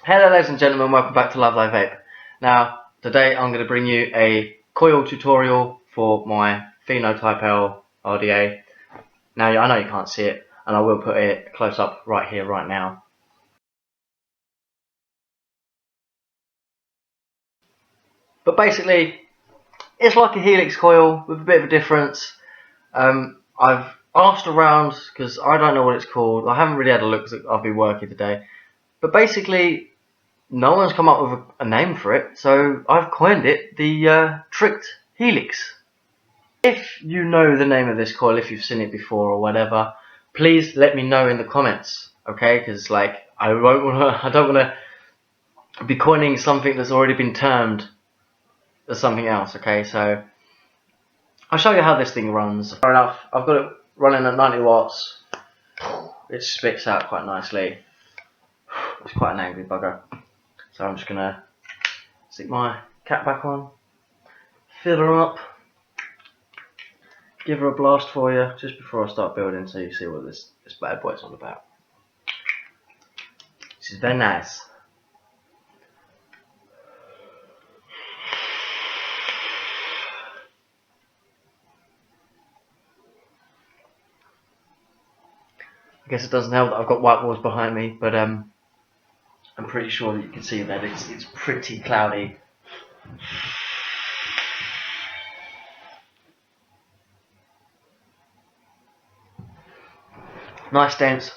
Hello ladies and gentlemen, welcome back to Love Live Vape. Now, today I'm going to bring you a coil tutorial for my Phenotype L RDA. Now, I know you can't see it, and I will put it close up right here, right now. But basically, it's like a Helix coil with a bit of a difference. I've asked around, because I don't know what it's called. I haven't really had a look because I've been working today. But basically, no one's come up with a name for it, so I've coined it the Tricked Helix. If you know the name of this coil, if you've seen it before or whatever, please let me know in the comments, okay? Because like I don't want to be coining something that's already been termed as something else, okay? So I'll show you how this thing runs. Fair enough, I've got it running at 90 watts. It spits out quite nicely. It's quite an angry bugger. So I'm just gonna stick my cap back on, fill her up, give her a blast for you just before I start building, so you see what this bad boy's all about. This is very nice. I guess it doesn't help that I've got white walls behind me, but I'm pretty sure that you can see that it's pretty cloudy. Nice dense,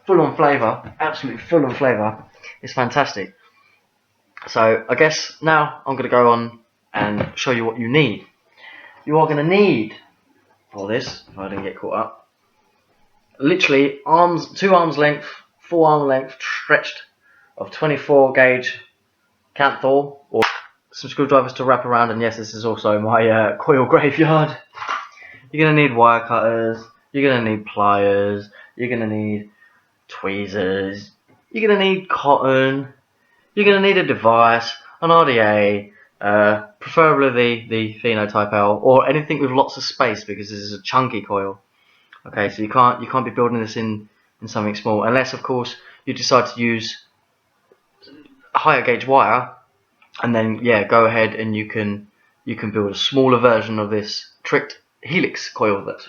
full on flavour, absolutely full on flavour. It's fantastic. So I guess now I'm going to go on and show you what you need. You are going to need for this, if I didn't get caught up, literally two arms length, full arm length stretched of 24 gauge Canthal, or some screwdrivers to wrap around, and yes, this is also my coil graveyard. You're going to need wire cutters, you're going to need pliers, you're going to need tweezers, you're going to need cotton, you're going to need a device, an RDA, preferably the Phenotype L, or anything with lots of space, because this is a chunky coil. Okay, so you can't be building this in something small, unless of course you decide to use higher gauge wire, and then yeah, go ahead and you can build a smaller version of this Tricked Helix coil that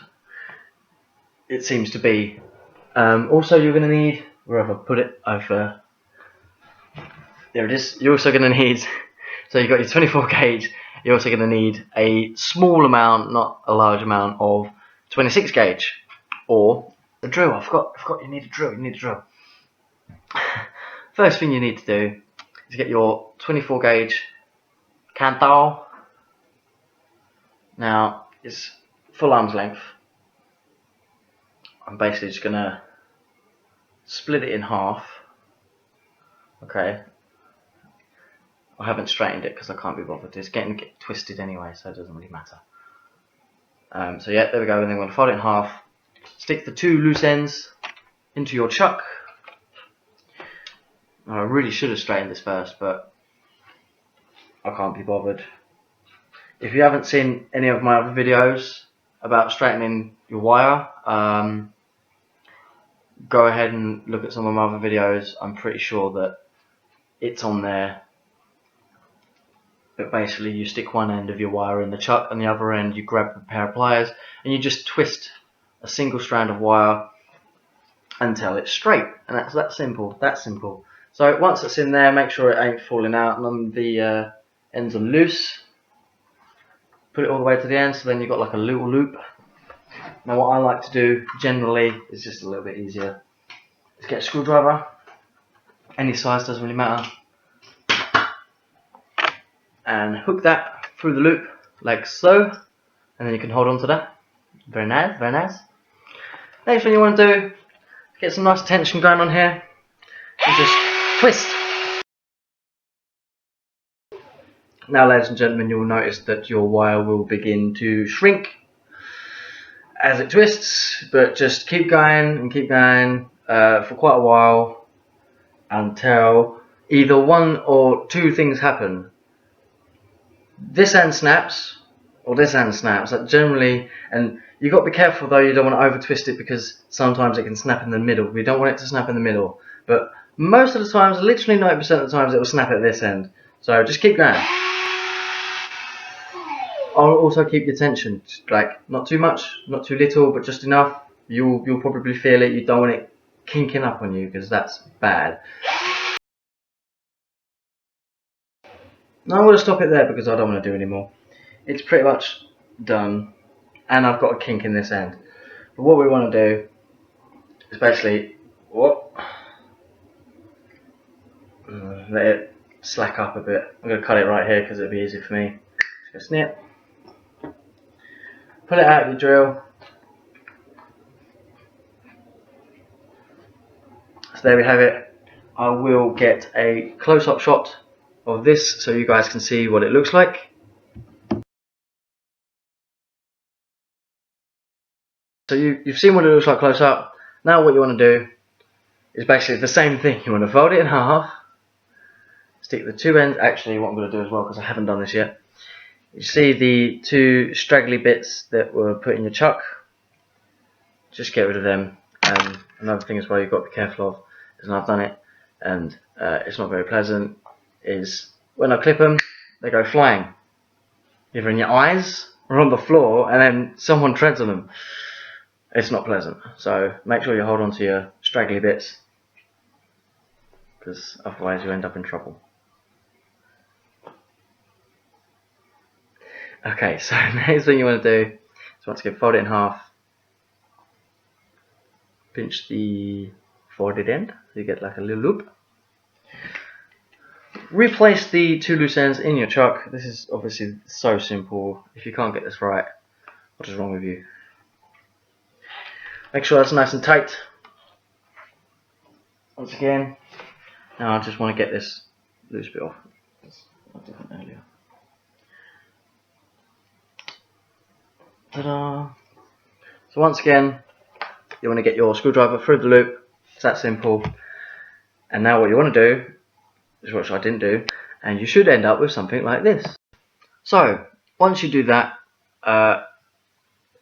it seems to be. Also, you're going to need, wherever I put it, there it is. You're also going to need, so you've got your 24 gauge. You're also going to need a small amount, not a large amount, of 26 gauge, or a drill. I forgot. You need a drill. You need a drill. First thing you need to do is get your 24 gauge Canthal. Now it's full arm's length. I'm basically just gonna split it in half. Okay. I haven't straightened it because I can't be bothered. It's getting twisted anyway, so it doesn't really matter. So yeah, there we go. And then we're gonna fold it in half. Stick the two loose ends into your chuck. Now, I really should have straightened this first, but I can't be bothered. If you haven't seen any of my other videos about straightening your wire, go ahead and look at some of my other videos. I'm pretty sure that it's on there. But basically you stick one end of your wire in the chuck, and the other end you grab a pair of pliers and you just twist a single strand of wire until it's straight, and that's that simple. So once it's in there, make sure it ain't falling out, and then the ends are loose. Put it all the way to the end, so then you've got like a little loop. Now what I like to do generally is just a little bit easier. Just get a screwdriver, any size, doesn't really matter, and hook that through the loop like so, and then you can hold on to that. Very nice, very nice. Next thing you want to do, get some nice tension going on here, and just twist. Now ladies and gentlemen, you'll notice that your wire will begin to shrink as it twists, but just keep going and keep going for quite a while until either one or two things happen. This end snaps, or this end snaps. That generally, and you've got to be careful though, you don't want to over twist it, because sometimes it can snap in the middle. We don't want it to snap in the middle, but Most of the times, literally 90% of the times, it will snap at this end. So just keep going. I'll also keep your tension, like not too much, not too little, but just enough. You'll probably feel it. You don't want it kinking up on you because that's bad. Now I'm going to stop it there because I don't want to do anymore. It's pretty much done, and I've got a kink in this end. But what we want to do is basically let it slack up a bit. I'm going to cut it right here because it'll be easy for me. Just snip, pull it out of your drill. So there we have it. I will get a close-up shot of this so you guys can see what it looks like. So you've seen what it looks like close up. Now what you want to do is basically the same thing. You want to fold it in half, stick the two ends. Actually, what I'm going to do as well, because I haven't done this yet, you see the two straggly bits that were put in your chuck, just get rid of them. And another thing as well you've got to be careful of, is, and I've done it, and it's not very pleasant, is when I clip them, they go flying, either in your eyes or on the floor, and then someone treads on them. It's not pleasant, so make sure you hold on to your straggly bits, because otherwise you end up in trouble. Okay, so next thing you want to do is once again fold it in half, pinch the folded end so you get like a little loop. Replace the two loose ends in your chuck. This is obviously so simple. If you can't get this right, what is wrong with you? Make sure that's nice and tight. Once again, now I just want to get this loose bit off. That's what I did earlier. Ta-da! So once again, you want to get your screwdriver through the loop. It's that simple. And now what you want to do is what I didn't do, and you should end up with something like this. So once you do that,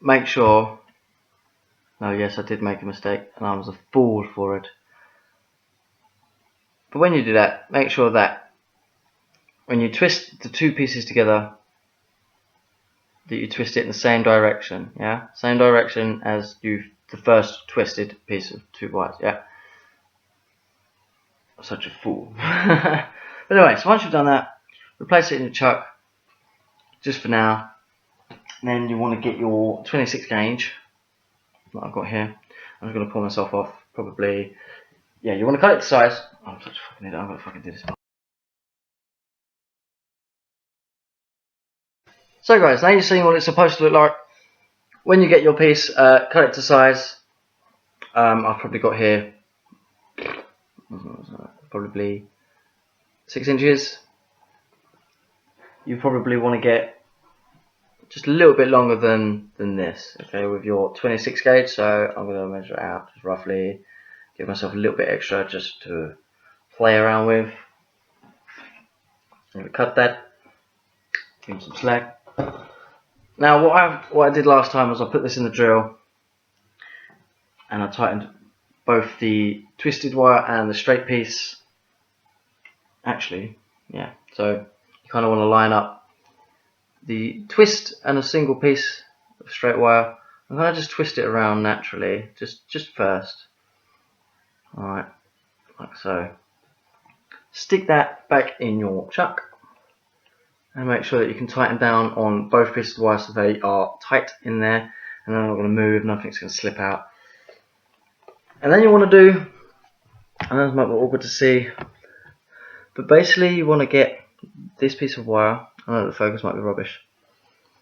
make sure. Oh yes, I did make a mistake, and I was a fool for it. But when you do that, make sure that when you twist the two pieces together, that you twist it in the same direction, yeah? Same direction as the first twisted piece of two wires, yeah? I'm such a fool. But anyway, so once you've done that, replace it in your chuck, just for now. And then you want to get your 26 gauge that I've got here. I'm just going to pull myself off, probably. Yeah, you want to cut it to size. Oh, I'm such a fucking idiot, I've got to fucking do this. So guys, now you've seen what it's supposed to look like. When you get your piece, cut it to size. I've probably got here probably 6 inches. You probably want to get just a little bit longer than this, okay, with your 26 gauge. So I'm going to measure it out just roughly, give myself a little bit extra just to play around with. I'm going to cut that, give him some slack. Now what I did last time was I put this in the drill and I tightened both the twisted wire and the straight piece. Actually, yeah, so you kind of want to line up the twist and a single piece of straight wire. I'm going to just twist it around naturally, just first. Alright, like so. Stick that back in your chuck and make sure that you can tighten down on both pieces of wire so they are tight in there, and they're not going to move, nothing's going to slip out. And then you want to do, and that might be awkward to see, but basically you want to get this piece of wire, I know the focus might be rubbish,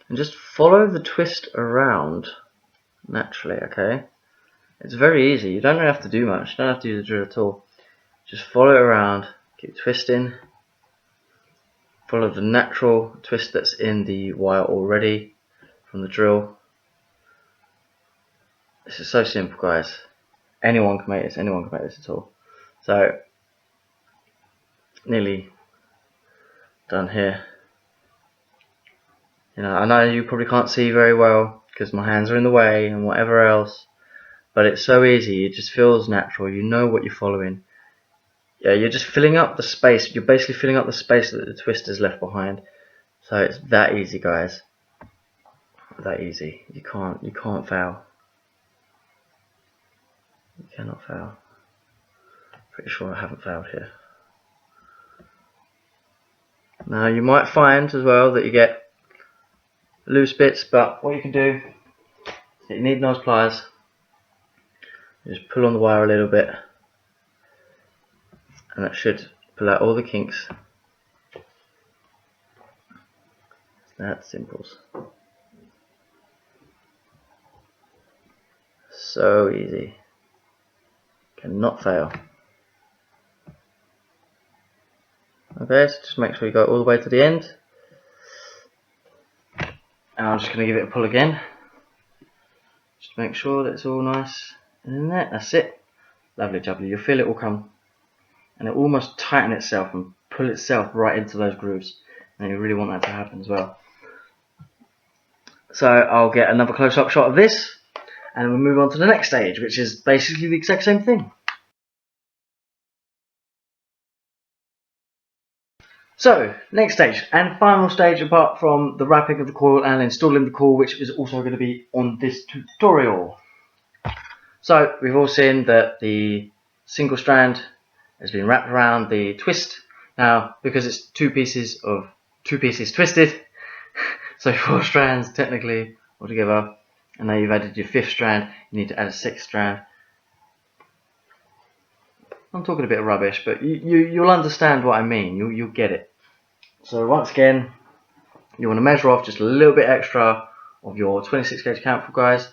and just follow the twist around naturally, okay? It's very easy, you don't really have to do much, you don't have to use the drill at all. Just follow it around, keep twisting, follow the natural twist that's in the wire already from the drill. This is so simple, guys. Anyone can make this, anyone can make this at all. So, nearly done here. You know, I know you probably can't see very well because my hands are in the way and whatever else, but it's so easy, it just feels natural, you know what you're following. yeah, you're just filling up the space. You're basically filling up the space that the twist has left behind. So it's that easy, guys. That easy. You can't fail. You cannot fail. Pretty sure I haven't failed here. Now you might find as well that you get loose bits, but what you can do, you need nose pliers. You just pull on the wire a little bit, and that should pull out all the kinks. It's that simple. So easy. Cannot fail. Okay, so just make sure you go all the way to the end. And I'm just going to give it a pull again. Just to make sure that it's all nice and in there. That's it. Lovely jubbly. You'll feel it all come. And it almost tighten itself and pull itself right into those grooves. And you really want that to happen as well. So I'll get another close-up shot of this. And we'll move on to the next stage, which is basically the exact same thing. So, next stage, and final stage apart from the wrapping of the coil and installing the coil, which is also going to be on this tutorial. So, we've all seen that the single strand has been wrapped around the twist. Now, because it's two pieces twisted, so 4 strands technically altogether, and now you've added your 5th strand, you need to add a 6th strand. I'm talking a bit of rubbish, but you'll understand what I mean. You'll get it. So once again, you want to measure off just a little bit extra of your 26 gauge caliper, guys.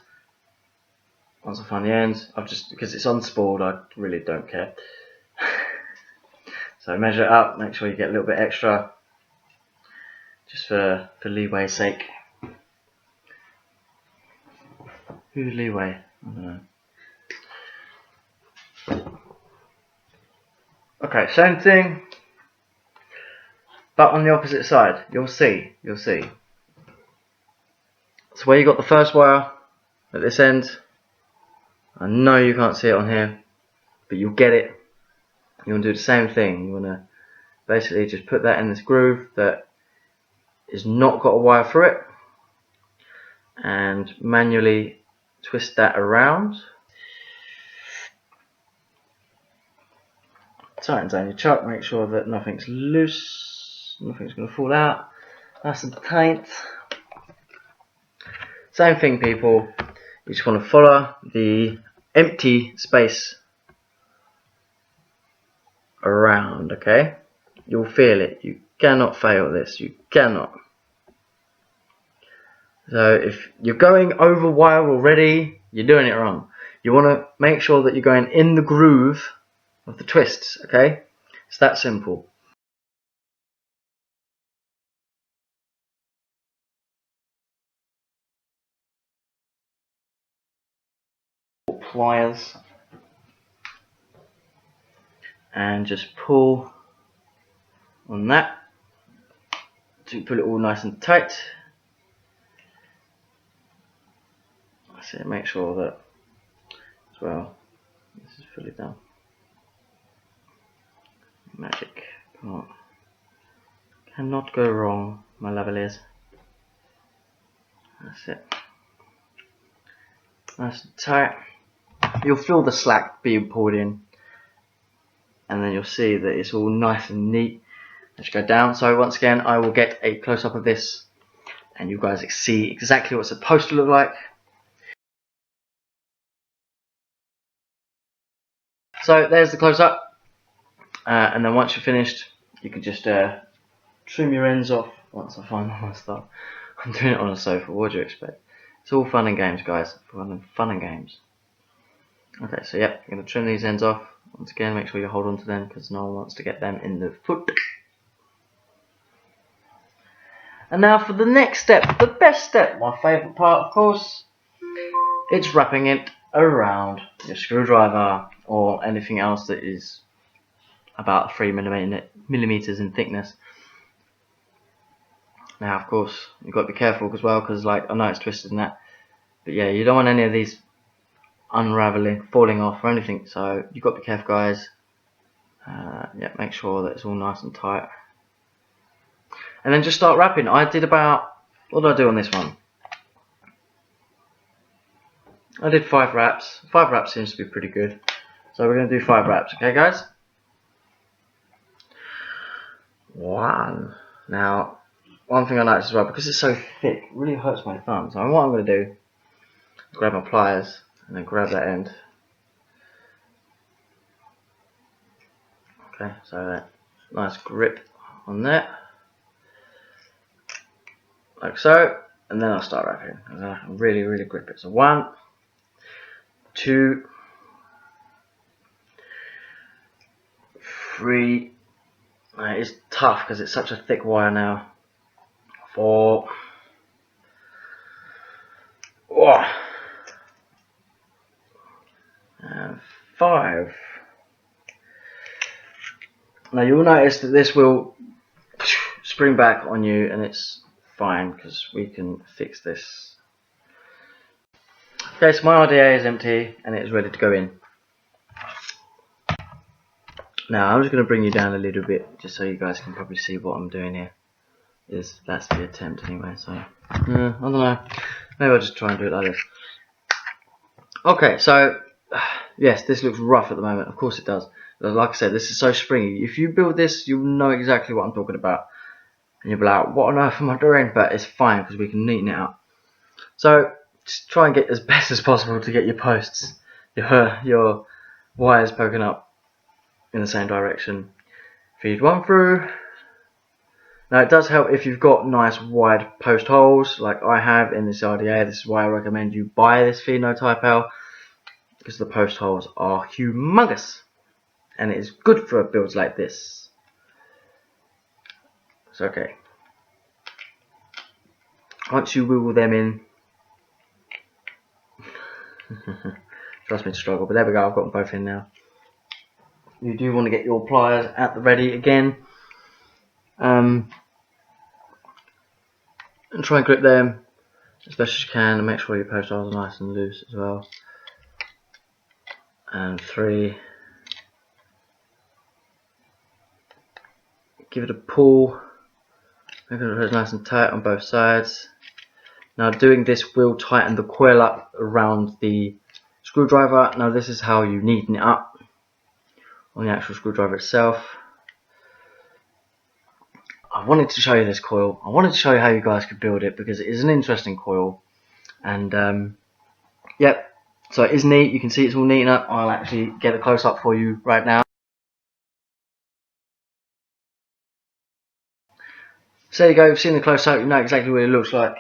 Once I find the end, because it's unspooled, I really don't care. So measure it up. Make sure you get a little bit extra, just for leeway's sake. Who's leeway? I don't know. Okay, same thing, but on the opposite side. You'll see. So where you got the first wire at this end, I know you can't see it on here, but you'll get it. You want to do the same thing. You want to basically just put that in this groove that is not got a wire through it, and manually twist that around. Tighten down your chuck, make sure that nothing's loose, nothing's going to fall out. Nice and tight. Same thing, people. You just want to follow the empty space around, okay? You'll feel it. You cannot fail this. You cannot. So if you're going over wire already, you're doing it wrong. You want to make sure that you're going in the groove of the twists, okay? It's that simple. Pliers and just pull on that to put it all nice and tight. That's it. Make sure that as well this is fully done. Magic. Cannot go wrong, my lovelies. That's it. Nice and tight. You'll feel the slack being poured in, and then you'll see that it's all nice and neat as you go down. So once again, I will get a close-up of this, and you guys see exactly what it's supposed to look like. So there's the close-up. And then once you're finished, you can just trim your ends off. Once I find all my stuff, I'm doing it on a sofa. What do you expect? It's all fun and games, guys. Fun and games. Okay, so yep, you're going to trim these ends off. Once again, make sure you hold on to them because no one wants to get them in the foot. And now for the next step, the best step, my favourite part, of course. It's wrapping it around your screwdriver or anything else that is about 3 millimeters in thickness. Now, of course, you've got to be careful as well, because like I know it's twisted and that, but yeah, you don't want any of these unraveling, falling off or anything. So you've got to be careful, guys. Yeah, make sure that it's all nice and tight. And then just start wrapping. I did about, what did I do on this one? I did 5 wraps. 5 wraps seems to be pretty good. So we're going to do 5 wraps, okay guys? 1. Now, one thing I noticed as well, because it's so thick, it really hurts my thumb. So what I'm going to do is grab my pliers and then grab that end. Okay, so that nice grip on that, like so, and then I'll start wrapping. And I can really grip it. So 1, 2, 3. It's tough because it's such a thick wire now. 4. Oh, and 5. Now you'll notice that this will spring back on you, and it's fine because we can fix this. Okay, so my RDA is empty and it is ready to go in. Now I'm just going to bring you down a little bit just so you guys can probably see what I'm doing here. That's the attempt anyway, so I don't know, maybe I'll just try and do it like this. Okay, so yes, this looks rough at the moment, of course it does. But like I said, this is so springy. If you build this, you'll know exactly what I'm talking about. And you'll be like, what on earth am I doing? But it's fine because we can neaten it up. So just try and get as best as possible to get your posts, your wires poking up in the same direction. Feed 1 through. Now it does help if you've got nice wide post holes like I have in this RDA. This is why I recommend you buy this Pheno Type L, because the post holes are humongous and it is good for builds like this. So okay, once you wiggle them in, trust me to struggle, but there we go, I've got them both in now. You do want to get your pliers at the ready again, and try and grip them as best as you can, and make sure your post holes are nice and loose as well. And 3, give it a pull, make sure it's nice and tight on both sides. Now doing this will tighten the coil up around the screwdriver. Now this is how you neaten it up on the actual screwdriver itself. I wanted to show you this coil. I wanted to show you how you guys could build it because it is an interesting coil. And yep, so it is neat. You can see it's all neatened up. I'll actually get a close up for you right now. So there you go, you've seen the close up, you know exactly what it looks like.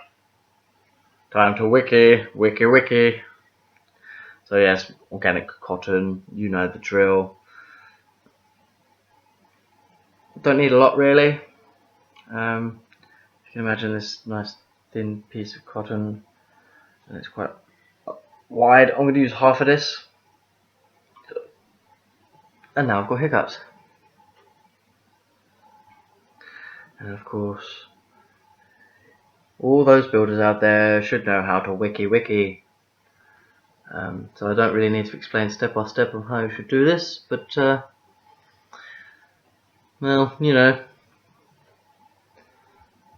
Time to wiki. So yes, organic cotton, you know the drill. Don't need a lot really. You can imagine this nice thin piece of cotton, and it's quite wide. I'm going to use half of this. And now I've got hiccups. And of course, all those builders out there should know how to wiki. So I don't really need to explain step by step on how you should do this, but well, you know,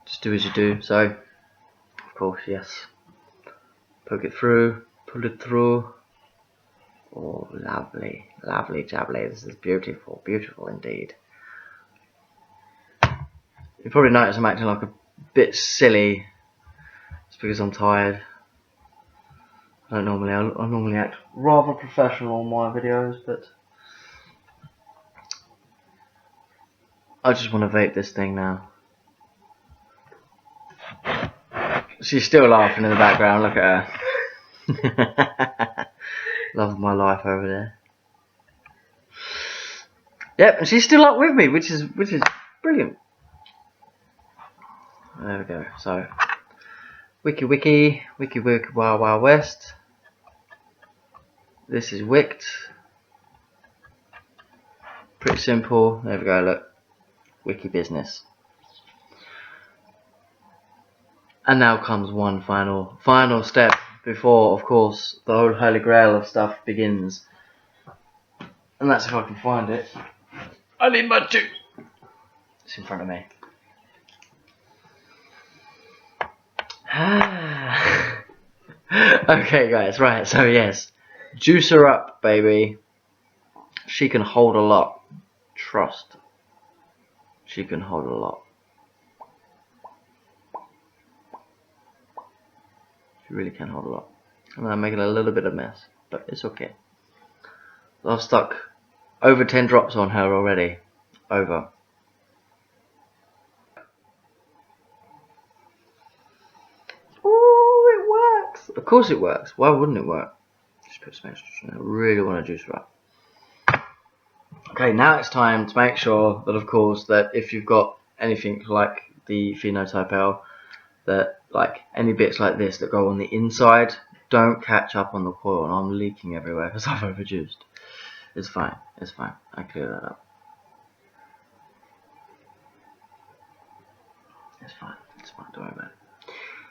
just do as you do. So, of course, yes, poke it through, pull it through. Oh, lovely jubbly. This is beautiful indeed. You probably notice I'm acting like a bit silly. It's because I'm tired. I normally act rather professional on my videos, but I just want to vape this thing now. She's still laughing in the background, look at her. Love of my life over there. Yep, and she's still up with me, which is brilliant. There we go. So wiki wild wild west. This is wicked. Pretty simple. There we go, look. Wiki business. And now comes one final step before, of course, the whole holy grail of stuff begins. And that's if I can find it. I need my juice. It's in front of me. Okay guys, right, so yes, juice her up, baby. She can hold a lot. Trust. She can hold a lot. She really can hold a lot. I'm making a little bit of mess, but it's okay. I've stuck over 10 drops on her already. Over. Oh, it works! Of course it works. Why wouldn't it work? Just put some extra in. I really want to juice her up. Okay, now it's time to make sure that, of course, that if you've got anything like the phenotype L, that like any bits like this that go on the inside don't catch up on the coil, and I'm leaking everywhere because I've overjuiced. It's fine, it's fine. I clear that up. It's fine, don't worry about it.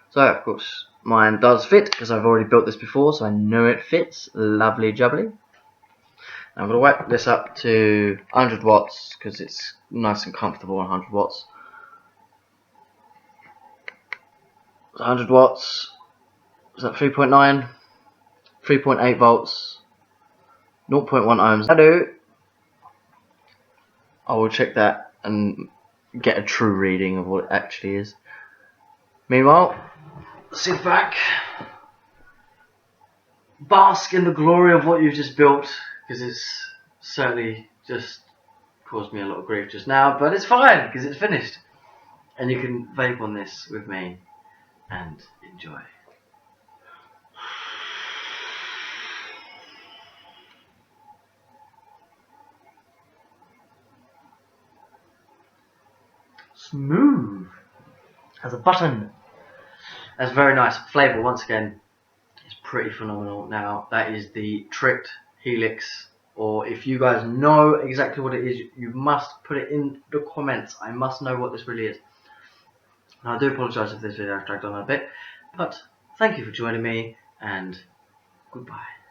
So, of course, mine does fit because I've already built this before, so I know it fits. Lovely jubbly. Now I'm going to whack this up to 100 watts because it's nice and comfortable on 100 watts. 100 watts, is that 3.9? 3.8 volts, 0.1 ohms. I will check that and get a true reading of what it actually is. Meanwhile, sit back, bask in the glory of what you've just built, because it's certainly just caused me a lot of grief just now, but it's fine because it's finished. And you can vape on this with me and enjoy. Smooth as a button. That's very nice. Flavour, once again, is pretty phenomenal. Now, that is the Tricked Helix, or if you guys know exactly what it is, you must put it in the comments. I must know what this really is. Now, I do apologise if this video has dragged on a bit, but thank you for joining me, and goodbye.